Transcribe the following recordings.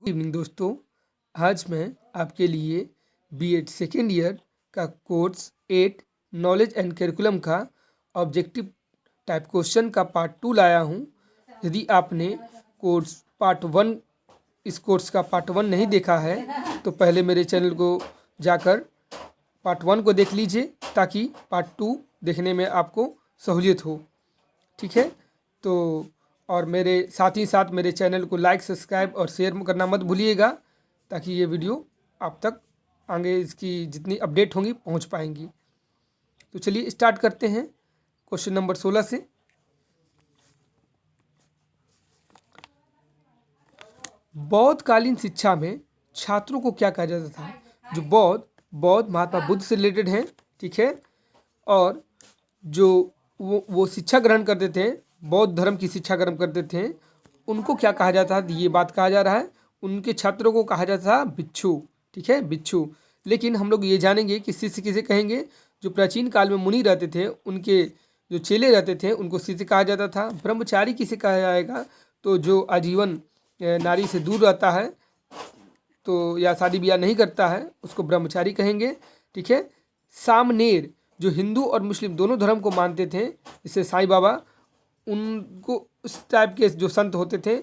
Evening दोस्तों, आज मैं आपके लिए बीएड सेकेंड ईयर का कोर्स 8 नॉलेज एंड करिकुलम का ऑब्जेक्टिव टाइप क्वेश्चन का पार्ट 2 लाया हूं। यदि आपने इस कोर्स का पार्ट 1 नहीं देखा है तो पहले मेरे चैनल को जाकर पार्ट 1 को देख लीजिए ताकि पार्ट 2 देखने में आपको सहूलियत हो। ठीक है, तो और मेरे साथ ही साथ मेरे चैनल को लाइक, सब्सक्राइब और शेयर करना मत भूलिएगा ताकि ये वीडियो आप तक आगे इसकी जितनी अपडेट होंगी पहुंच पाएंगी। तो चलिए स्टार्ट करते हैं क्वेश्चन नंबर 16 से। बौद्धकालीन शिक्षा में छात्रों को क्या कहा जाता था? जो बौद्ध महात्मा बुद्ध से रिलेटेड हैं, ठीक है, और जो वो शिक्षा ग्रहण करते थे, बौद्ध धर्म की शिक्षा ग्रहण करते थे, उनको क्या कहा जाता है? ये बात कहा जा रहा है उनके छात्रों को कहा जाता था भिक्षु। ठीक है, भिक्षु। लेकिन हम लोग ये जानेंगे कि शिष्य किसे कहेंगे? जो प्राचीन काल में मुनि रहते थे, उनके जो चेले रहते थे उनको शिष्य कहा जाता था। ब्रह्मचारी किसे कहा जाएगा? तो जो आजीवन नारी से दूर रहता है तो या शादी ब्याह नहीं करता है उसको ब्रह्मचारी कहेंगे। ठीक है। सामनेर जो हिंदू और मुस्लिम दोनों धर्म को मानते थे, जैसे साईं बाबा, उनको उस टाइप के जो संत होते थे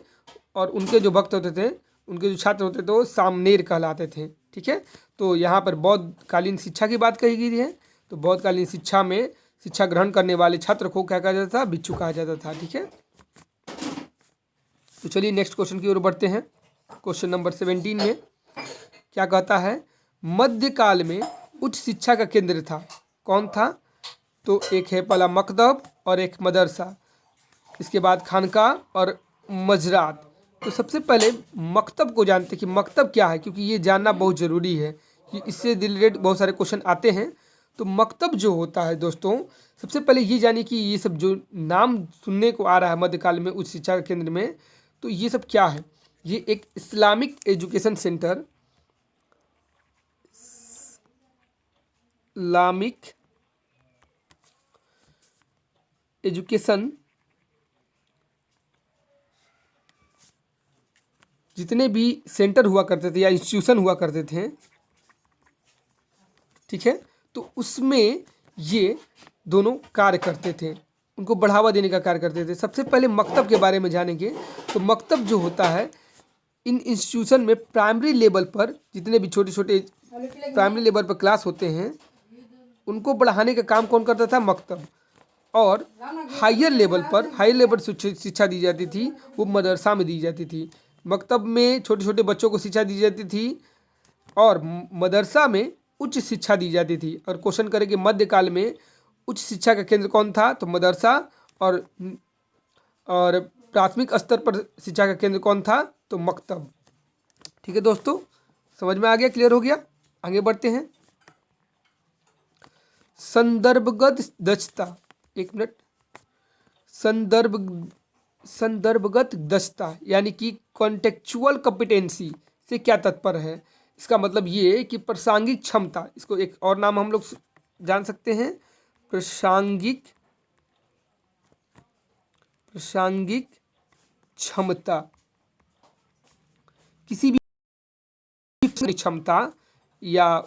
और उनके जो भक्त होते थे, उनके जो छात्र होते थे वो सामनेर कहलाते थे। ठीक है, तो यहाँ पर बौद्धकालीन शिक्षा की बात कही गई है। तो बौद्धकालीन शिक्षा में शिक्षा ग्रहण करने वाले छात्र को क्या कहा जाता था? भिक्षु कहा जाता था। ठीक है, तो चलिए नेक्स्ट क्वेश्चन की ओर बढ़ते हैं। क्वेश्चन नंबर 17 में क्या कहता है? मध्यकाल में उच्च शिक्षा का केंद्र था, कौन था? तो एक है पहला मकतब और एक मदरसा, इसके बाद खानका और मजरात। तो सबसे पहले मकतब को जानते कि मकतब क्या है, क्योंकि ये जानना बहुत ज़रूरी है कि इससे रिलेटेड बहुत सारे क्वेश्चन आते हैं। तो मकतब जो होता है दोस्तों, सबसे पहले ये जानिए कि ये सब जो नाम सुनने को आ रहा है मध्यकाल में उच्च शिक्षा के केंद्र में, तो ये सब क्या है? ये एक Islamic education centre, Islamic education, जितने भी सेंटर हुआ करते थे या इंस्टीट्यूशन हुआ करते थे, ठीक है, तो उसमें ये दोनों कार्य करते थे, उनको बढ़ावा देने का कार्य करते थे। सबसे पहले मकतब के बारे में जानेंगे। तो मकतब जो होता है, इन इंस्टीट्यूशन में प्राइमरी लेवल पर जितने भी छोटे छोटे प्राइमरी लेवल पर क्लास होते हैं, उनको बढ़ाने का काम कौन करता था? मकतब। और हायर लेवल शिक्षा दी जाती थी, वो मदरसा में दी जाती थी। मकतब में छोटे छोटे बच्चों को शिक्षा दी जाती थी और मदरसा में उच्च शिक्षा दी जाती थी। और क्वेश्चन करेंगे मध्यकाल में उच्च शिक्षा का केंद्र कौन था? तो मदरसा। और प्राथमिक स्तर पर शिक्षा का केंद्र कौन था? तो मकतब। ठीक है दोस्तों, समझ में आ गया? क्लियर हो गया? आगे बढ़ते हैं। संदर्भगत दक्षता, एक मिनट। संदर्भगत दक्षता यानी कि कॉन्टेक्चुअल कॉम्पिटेंसी से क्या तात्पर्य है? इसका मतलब ये कि प्रासंगिक क्षमता, इसको एक और नाम हम लोग जान सकते हैं, प्रासंगिक क्षमता। किसी भी क्षमता या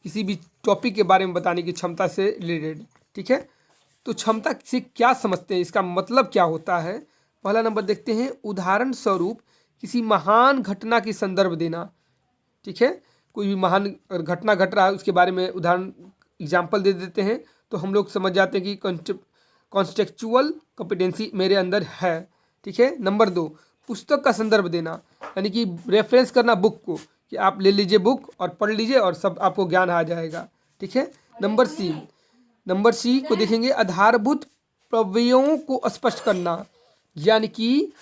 किसी भी टॉपिक के बारे में बताने की क्षमता से रिलेटेड। ठीक है, तो क्षमता से क्या समझते हैं, इसका मतलब क्या होता है? पहला नंबर देखते हैं, उदाहरण स्वरूप किसी महान घटना की संदर्भ देना। ठीक है, कोई भी महान घटना घट रहा है उसके बारे में उदाहरण एग्जाम्पल दे देते हैं तो हम लोग समझ जाते हैं कि कॉन्टेक्चुअल कॉम्पिटेंसी मेरे अंदर है। ठीक है। नंबर 2, पुस्तक का संदर्भ देना, यानी कि रेफरेंस करना बुक को, कि आप ले लीजिए बुक और पढ़ लीजिए और सब आपको ज्ञान आ जाएगा। ठीक है। नंबर सी को देखेंगे, आधारभूत प्रवयों को स्पष्ट करना, यानी कि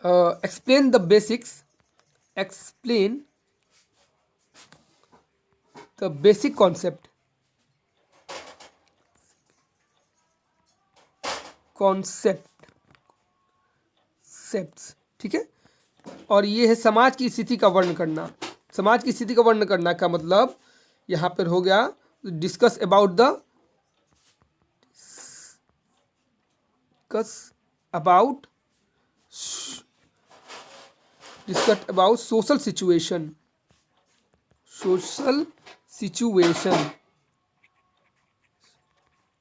एक्सप्लेन द बेसिक कॉन्सेप्ट्स। ठीक है। और ये है समाज की स्थिति का वर्णन करना। समाज की स्थिति का वर्णन करना का मतलब यहाँ पर हो गया discuss about discuss about social situation. Social situation,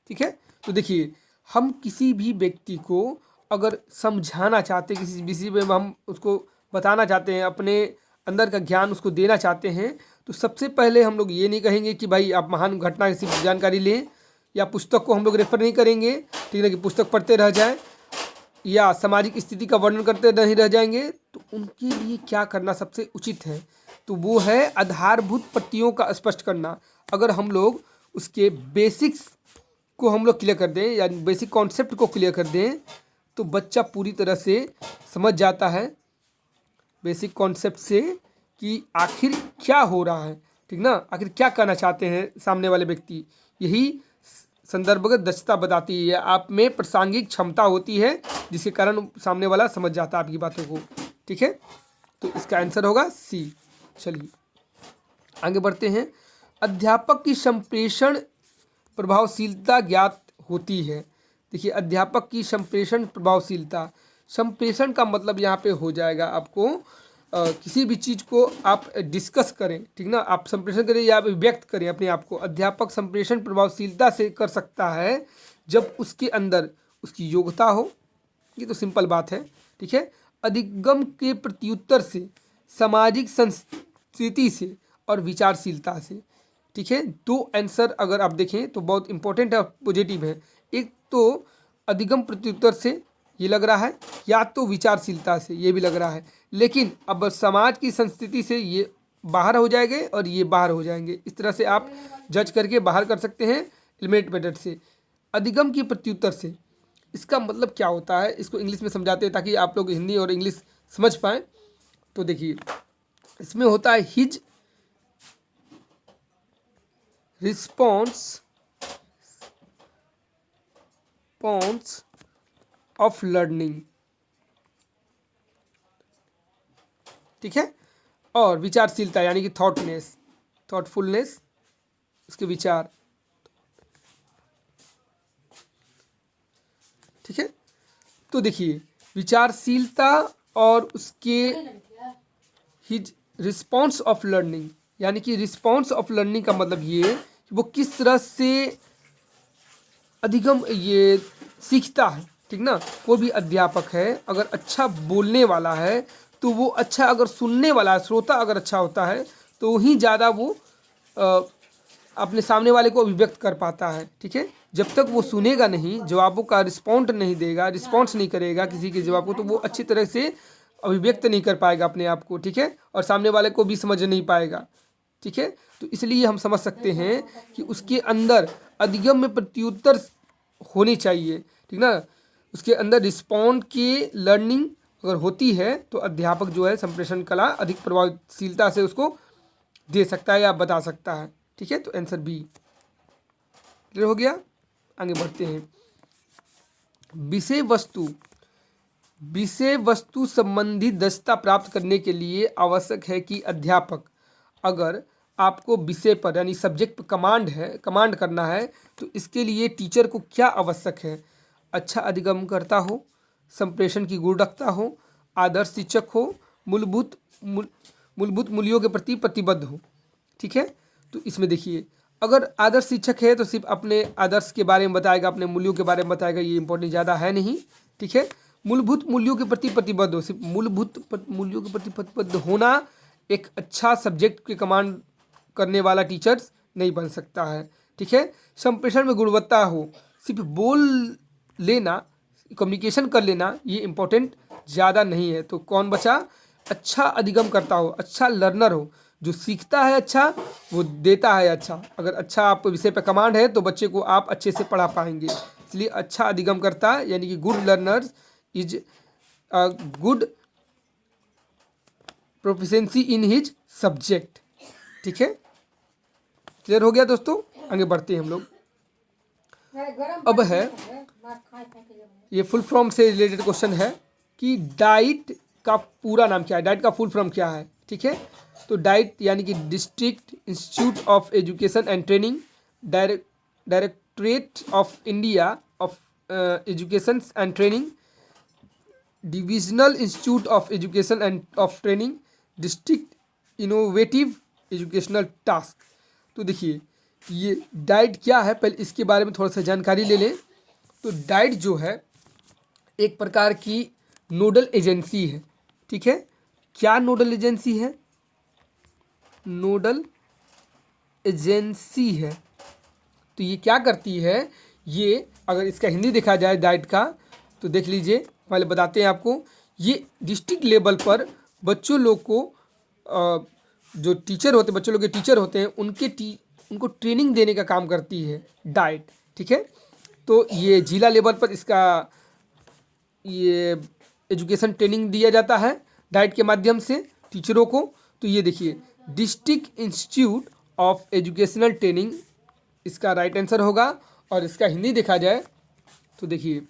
ठीक है। तो देखिए, हम किसी भी व्यक्ति को अगर समझाना चाहते हैं, किसी विषय में हम उसको बताना चाहते हैं, अपने अंदर का ज्ञान उसको देना चाहते हैं, तो सबसे पहले हम लोग ये नहीं कहेंगे कि भाई आप महान घटना की सिर्फ जानकारी लें, या पुस्तक को हम लोग रेफर नहीं करेंगे, ठीक है, कि पुस्तक पढ़ते रह जाएं, या सामाजिक स्थिति का वर्णन करते नहीं रह जाएंगे। तो उनके लिए क्या करना सबसे उचित है, तो वो है आधारभूत पट्टियों का स्पष्ट करना। अगर हम लोग उसके बेसिक्स को हम लोग क्लियर कर दें, या बेसिक कॉन्सेप्ट को क्लियर कर दें, तो बच्चा पूरी तरह से समझ जाता है बेसिक कॉन्सेप्ट से कि आखिर क्या हो रहा है, ठीक ना, आखिर क्या कहना चाहते हैं सामने वाले व्यक्ति। यही संदर्भगत दक्षता बताती है, आप में प्रासंगिक क्षमता होती है, जिसके कारण सामने वाला समझ जाता है आपकी बातों को, ठीक है। तो इसका आंसर होगा सी। चलिए आगे बढ़ते हैं। अध्यापक की संप्रेषण प्रभावशीलता ज्ञात होती है। देखिए, अध्यापक की संप्रेषण प्रभावशीलता, संप्रेषण का मतलब यहाँ पे हो जाएगा आपको किसी भी चीज़ को आप डिस्कस करें, ठीक ना, आप संप्रेषण करें या व्यक्त करें अपने आप को। अध्यापक संप्रेषण प्रभावशीलता से कर सकता है जब उसके अंदर उसकी योग्यता हो, ये तो सिंपल बात है, ठीक है। अधिगम के प्रत्युत्तर से, सामाजिक संस्कृति से और विचारशीलता से, ठीक है। दो आंसर अगर आप देखें तो बहुत इंपॉर्टेंट है, पॉजिटिव है। एक तो अधिगम प्रत्युत्तर से ये लग रहा है, या तो विचारशीलता से ये भी लग रहा है, लेकिन अब समाज की संस्कृति से ये बाहर हो जाएंगे और ये बाहर हो जाएंगे। इस तरह से आप जज करके बाहर कर सकते हैं एलिमिनेट मेथड से। अधिगम की प्रत्युत्तर से, इसका मतलब क्या होता है, इसको इंग्लिश में समझाते हैं ताकि आप लोग हिंदी और इंग्लिश समझ पाएँ। तो देखिए, इसमें होता है हिज रिस्पॉन्स ऑफ लर्निंग, ठीक है, और विचारशीलता यानी कि थॉटफुलनेस, उसके विचार, ठीक है। तो देखिए, विचारशीलता और उसके हिज रिस्पॉन्स ऑफ लर्निंग, यानी कि रिस्पॉन्स ऑफ लर्निंग का मतलब ये कि वो किस तरह से अधिगम ये सीखता है, ठीक ना। कोई भी अध्यापक है अगर अच्छा बोलने वाला है तो वो अच्छा, अगर सुनने वाला है, श्रोता अगर अच्छा होता है तो ही ज़्यादा वो अपने सामने वाले को अभिव्यक्त कर पाता है, ठीक है। जब तक वो सुनेगा नहीं, जवाबों का रिस्पॉन्ड नहीं देगा, रिस्पॉन्स नहीं करेगा किसी के जवाब को, तो वो अच्छी तरह से अभिव्यक्त नहीं कर पाएगा अपने आप को, ठीक है, और सामने वाले को भी समझ नहीं पाएगा, ठीक है। तो इसलिए हम समझ सकते हैं कि उसके अंदर अधिगम में प्रत्युत्तर होनी चाहिए, ठीक ना। उसके अंदर रिस्पॉन्ड की लर्निंग अगर होती है तो अध्यापक जो है संप्रेषण कला अधिक प्रभावशीलता से उसको दे सकता है या बता सकता है, ठीक है। तो आंसर बी क्लियर हो गया। आगे बढ़ते हैं। विषय वस्तु संबंधी दक्षता प्राप्त करने के लिए आवश्यक है कि अध्यापक, अगर आपको विषय पर यानी सब्जेक्ट पर कमांड करना है, तो इसके लिए टीचर को क्या आवश्यक है, अच्छा अधिगम करता हो, संप्रेषण की गुण रखता हो, आदर्श शिक्षक हो, मूलभूत मूल्यों के प्रति प्रतिबद्ध हो, ठीक है। तो इसमें देखिए, अगर आदर्श शिक्षक है तो सिर्फ अपने आदर्श के बारे में बताएगा, अपने मूल्यों के बारे में बताएगा, ये इंपॉर्टेंट ज़्यादा है नहीं, ठीक है। मूलभूत मूल्यों के प्रति प्रतिबद्ध हो, सिर्फ मूलभूत मूल्यों के प्रति प्रतिबद्ध होना एक अच्छा सब्जेक्ट के कमांड करने वाला टीचर नहीं बन सकता है, ठीक है। संप्रेषण में गुणवत्ता हो, सिर्फ बोल लेना, कम्युनिकेशन कर लेना, ये इम्पोर्टेंट ज़्यादा नहीं है। तो कौन बचा, अच्छा अधिगम करता हो, अच्छा लर्नर हो, जो सीखता है अच्छा वो देता है अच्छा। अगर अच्छा आप विषय पे कमांड है तो बच्चे को आप अच्छे से पढ़ा पाएंगे, इसलिए अच्छा अधिगम करता है, यानी कि good learner is a good proficiency in his subject, ठीक है। क्लियर हो गया दोस्तों। आगे बढ़ते हैं हम लोग। अब है ये फुल फॉर्म से रिलेटेड क्वेश्चन है कि डाइट का पूरा नाम क्या है, डाइट का फुल फॉर्म क्या है, ठीक है। तो डाइट यानी कि district institute of education and training, directorate of India of education and training, divisional institute of education end of training, district innovative educational task. तो देखिए ये डाइट क्या है, पहले इसके बारे में थोड़ा सा जानकारी ले लें। तो डाइट जो है एक प्रकार की नोडल एजेंसी है, ठीक है। क्या नोडल एजेंसी है? नोडल एजेंसी है। तो ये क्या करती है, ये अगर इसका हिंदी देखा जाए डाइट का, तो देख लीजिए, पहले बताते हैं आपको। ये डिस्ट्रिक्ट लेवल पर बच्चों लोग को जो टीचर होते हैं, बच्चों लोग के टीचर होते हैं, उनको ट्रेनिंग देने का काम करती है डाइट, ठीक है। तो ये जिला लेवल पर इसका ये एजुकेशन ट्रेनिंग दिया जाता है डाइट के माध्यम से टीचरों को। तो ये देखिए district institute of educational training इसका राइट आंसर होगा। और इसका हिंदी देखा जाए तो देखिए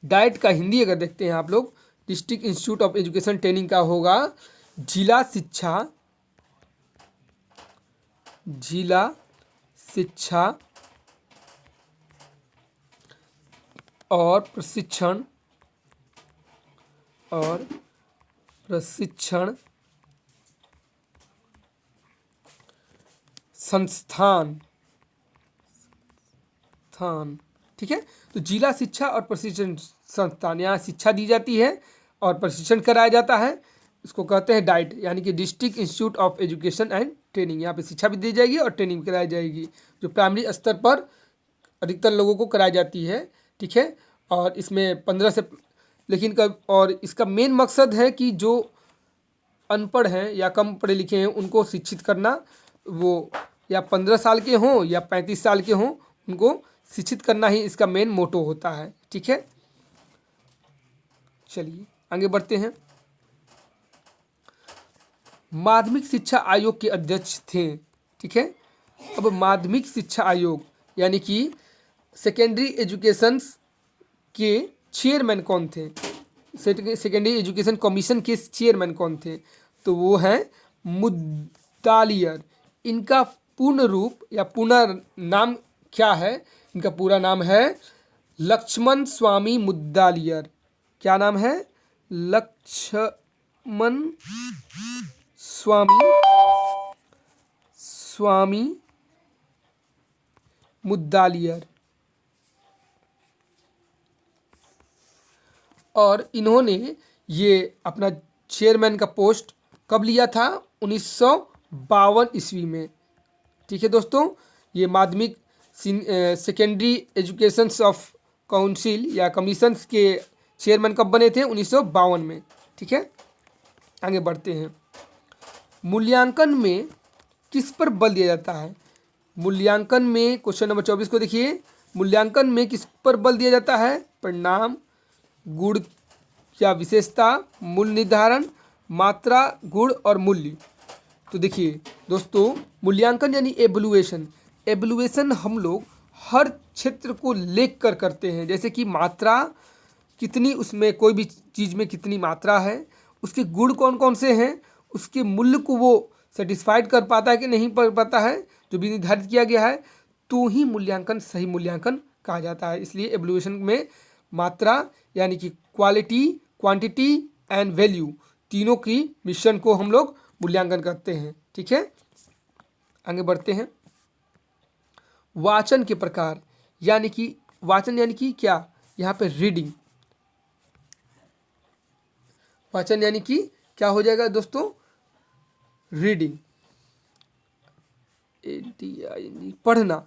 डाइट का हिंदी अगर देखते हैं आप लोग, district institute of education training का होगा जिला शिक्षा और प्रशिक्षण संस्थान, ठीक है। तो जिला शिक्षा और प्रशिक्षण संस्थान, यहाँ शिक्षा दी जाती है और प्रशिक्षण कराया जाता है, इसको कहते हैं डाइट, यानी कि district institute of education and training. यहाँ पे शिक्षा भी दी जाएगी और ट्रेनिंग भी कराई जाएगी, जो प्राइमरी स्तर पर अधिकतर लोगों को कराई जाती है, ठीक है। और इसमें 15 से लेकिन कब, और इसका मेन मकसद है कि जो अनपढ़ हैं या कम पढ़े लिखे हैं उनको शिक्षित करना, वो या 15 साल के हों या 35 साल के हों, उनको शिक्षित करना ही इसका मेन मोटो होता है, ठीक है। चलिए आगे बढ़ते हैं। माध्यमिक शिक्षा आयोग के अध्यक्ष थे, ठीक है। अब माध्यमिक शिक्षा आयोग यानी कि सेकेंडरी एजुकेशन के चेयरमैन कौन थे? सेकेंडरी एजुकेशन कमीशन के चेयरमैन कौन थे? तो वो हैं मुद्दालियर। इनका पूर्ण रूप या पूर्ण नाम क्या है? इनका पूरा नाम है लक्ष्मण स्वामी मुद्दालियर। क्या नाम है? लक्ष्मण स्वामी मुद्दालियर। और इन्होंने ये अपना चेयरमैन का पोस्ट कब लिया था? 1952 ईस्वी में, ठीक है दोस्तों। ये माध्यमिक सेकेंडरी एजुकेशन ऑफ काउंसिल या कमीशंस के चेयरमैन कब बने थे? 1952 में, ठीक है। आगे बढ़ते हैं। मूल्यांकन में किस पर बल दिया जाता है? मूल्यांकन में क्वेश्चन नंबर 24 को देखिए। मूल्यांकन में किस पर बल दिया जाता है? परिणाम, गुण या विशेषता, मूल्य निर्धारण, मात्रा, गुण और मूल्य। तो देखिए दोस्तों, मूल्यांकन यानी एवल्यूएशन हम लोग हर क्षेत्र को लेख कर करते हैं। जैसे कि मात्रा कितनी, उसमें कोई भी चीज़ में कितनी मात्रा है, उसके गुण कौन कौन से हैं, उसके मूल्य को वो सेटिस्फाइड कर पाता है कि नहीं कर पाता है, जो भी निर्धारित किया गया है, तो ही मूल्यांकन सही मूल्यांकन कहा जाता है। इसलिए एवल्यूएशन में मात्रा यानी कि क्वालिटी, क्वांटिटी एंड वैल्यू, तीनों की मिश्रण को हम लोग मूल्यांकन करते हैं, ठीक है। आगे बढ़ते हैं। वाचन के प्रकार यानी कि वाचन यानी कि क्या? यहाँ पे रीडिंग। वाचन यानी कि क्या हो जाएगा दोस्तों? रीडिंग, पढ़ना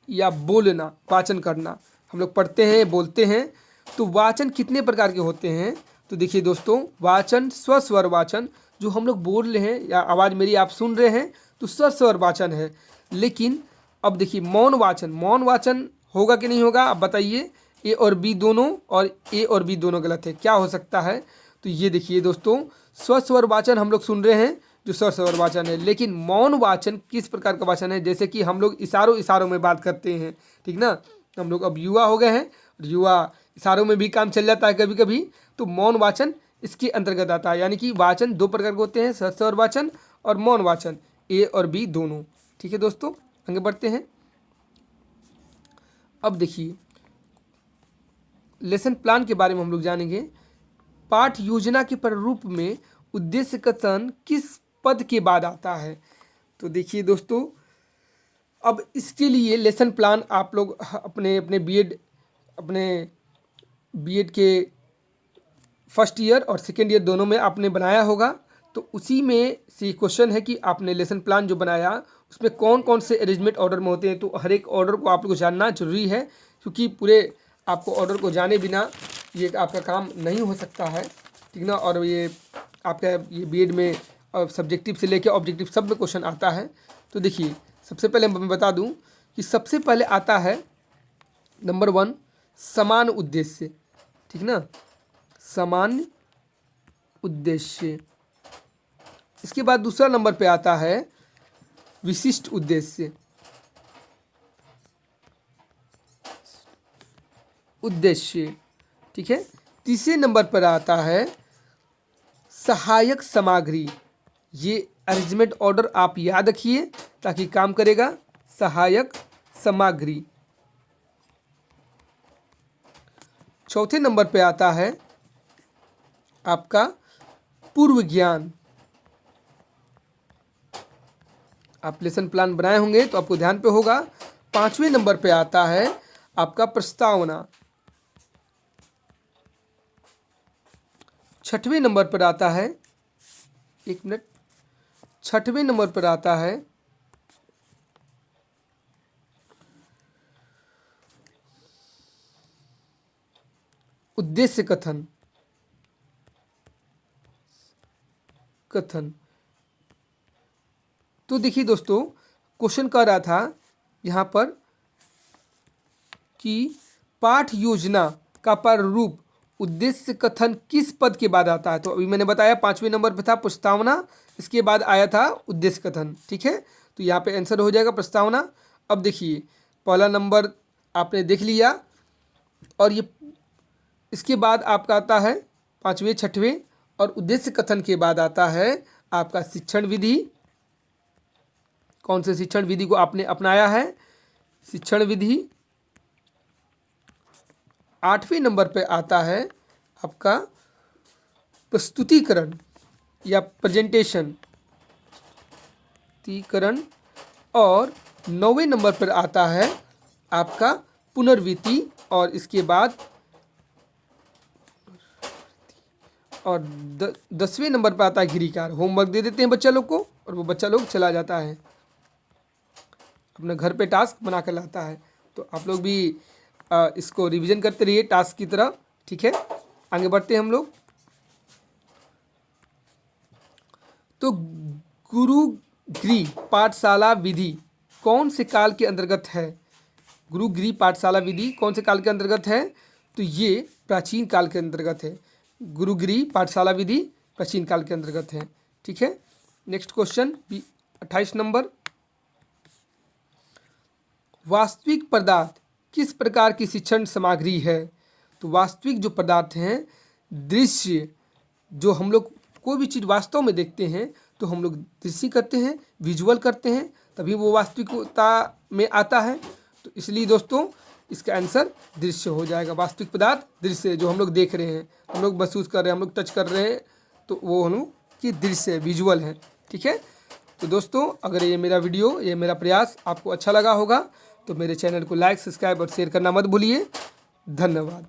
या बोलना, वाचन करना। हम लोग पढ़ते हैं, बोलते हैं। तो वाचन कितने प्रकार के होते हैं? तो देखिए दोस्तों, वाचन स्वस्वर वाचन, जो हम लोग बोल रहे हैं या आवाज़ मेरी आप सुन रहे हैं, तो स्वस्वर वाचन है। लेकिन अब देखिए मौन वाचन होगा कि नहीं होगा, आप बताइए। ए और बी दोनों, और ए और बी दोनों गलत है। क्या हो सकता है? तो ये देखिए दोस्तों, स्वस्वर वाचन हम लोग सुन रहे हैं, जो स्वस्वर वाचन है। लेकिन मौन वाचन किस प्रकार का वाचन है? जैसे कि हम लोग इशारों में बात करते हैं, ठीक ना। हम लोग अब युवा हो गए हैं, युवा इशारों में भी काम चल जाता है कभी कभी, तो मौन वाचन इसके अंतर्गत आता है। यानी कि वाचन दो प्रकार के होते हैं, स्वस्वर वाचन और मौन वाचन, ए और बी दोनों, ठीक है दोस्तों। आगे बढ़ते हैं। अब देखिए लेसन प्लान के बारे में हम लोग जानेंगे। पाठ योजना के प्रारूप में उद्देश्य कथन किस पद के बाद आता है? तो देखिए दोस्तों, अब इसके लिए लेसन प्लान आप लोग अपने अपने बीएड के फर्स्ट ईयर और सेकेंड ईयर दोनों में आपने बनाया होगा। तो उसी में से क्वेश्चन है कि आपने लेसन प्लान जो बनाया उसमें कौन कौन से अरेंजमेंट ऑर्डर में होते हैं। तो हर एक ऑर्डर को आप लोग को जानना जरूरी है, क्योंकि पूरे आपको ऑर्डर को जाने बिना ये आपका काम नहीं हो सकता है, ठीक ना। और ये आपका ये बीएड में सब्जेक्टिव से लेकर ऑब्जेक्टिव सब में क्वेश्चन आता है। तो देखिए, सबसे पहले मैं बता दूं कि सबसे पहले आता है नंबर 1 समान उद्देश्य, ठीक ना, समान उद्देश्य। इसके बाद दूसरा नंबर पे आता है विशिष्ट उद्देश्य, ठीक है। तीसरे नंबर पर आता है सहायक सामग्री। ये अरेंजमेंट ऑर्डर आप याद रखिए ताकि काम करेगा। सहायक सामग्री। चौथे नंबर पे आता है आपका पूर्व ज्ञान। आप लेसन प्लान बनाए होंगे तो आपको ध्यान पे होगा। पांचवें नंबर पे आता है आपका प्रस्तावना। छठवें नंबर पर आता है, एक मिनट, छठवें नंबर पर आता है उद्देश्य कथन। तो देखिए दोस्तों, क्वेश्चन कर रहा था यहाँ पर कि पाठ योजना का प्रारूप उद्देश्य कथन किस पद के बाद आता है। तो अभी मैंने बताया 5वें नंबर पे था प्रस्तावना, इसके बाद आया था उद्देश्य कथन, ठीक है। तो यहाँ पे आंसर हो जाएगा प्रस्तावना। अब देखिए, पहला नंबर आपने देख लिया, और ये इसके बाद आपका आता है 5वें 6वें, और उद्देश्य कथन के बाद आता है आपका शिक्षण विधि। कौन से शिक्षण विधि को आपने अपनाया है? शिक्षण विधि। 8वें नंबर पे आता है आपका प्रस्तुतिकरण या प्रेजेंटेशन, और 9वें नंबर पर आता है आपका पुनर्विति, और इसके बाद और 10वें नंबर पर आता है गृहकार्य। होमवर्क दे देते हैं बच्चा लोग को और वो बच्चा लोग चला जाता है, अपने घर पे टास्क बना कर लाता है। तो आप लोग भी इसको रिवीजन करते रहिए टास्क की तरह, ठीक है। आगे बढ़ते हैं हम लोग। तो गुरुगृह पाठशाला विधि कौन से काल के अंतर्गत है? गुरुगृह पाठशाला विधि कौन से काल के अंतर्गत है? तो ये प्राचीन काल के अंतर्गत है। गुरुगृह पाठशाला विधि प्राचीन काल के अंतर्गत है, ठीक है। नेक्स्ट क्वेश्चन 28 नंबर, वास्तविक पदार्थ किस प्रकार की शिक्षण सामग्री है? तो वास्तविक जो पदार्थ हैं, दृश्य, जो हम लोग कोई भी चीज़ वास्तव में देखते हैं तो हम लोग दृश्य करते हैं, विजुअल करते हैं, तभी वो वास्तविकता में आता है। तो इसलिए दोस्तों इसका आंसर दृश्य हो जाएगा। वास्तविक पदार्थ दृश्य, जो हम लोग देख रहे हैं, हम लोग महसूस कर रहे हैं, हम लोग टच कर रहे हैं, तो वो हम लोग की दृश्य विजुअल है, ठीक है। तो दोस्तों, अगर ये मेरा वीडियो, ये मेरा प्रयास आपको अच्छा लगा होगा तो मेरे चैनल को लाइक, सब्सक्राइब और शेयर करना मत भूलिए। धन्यवाद।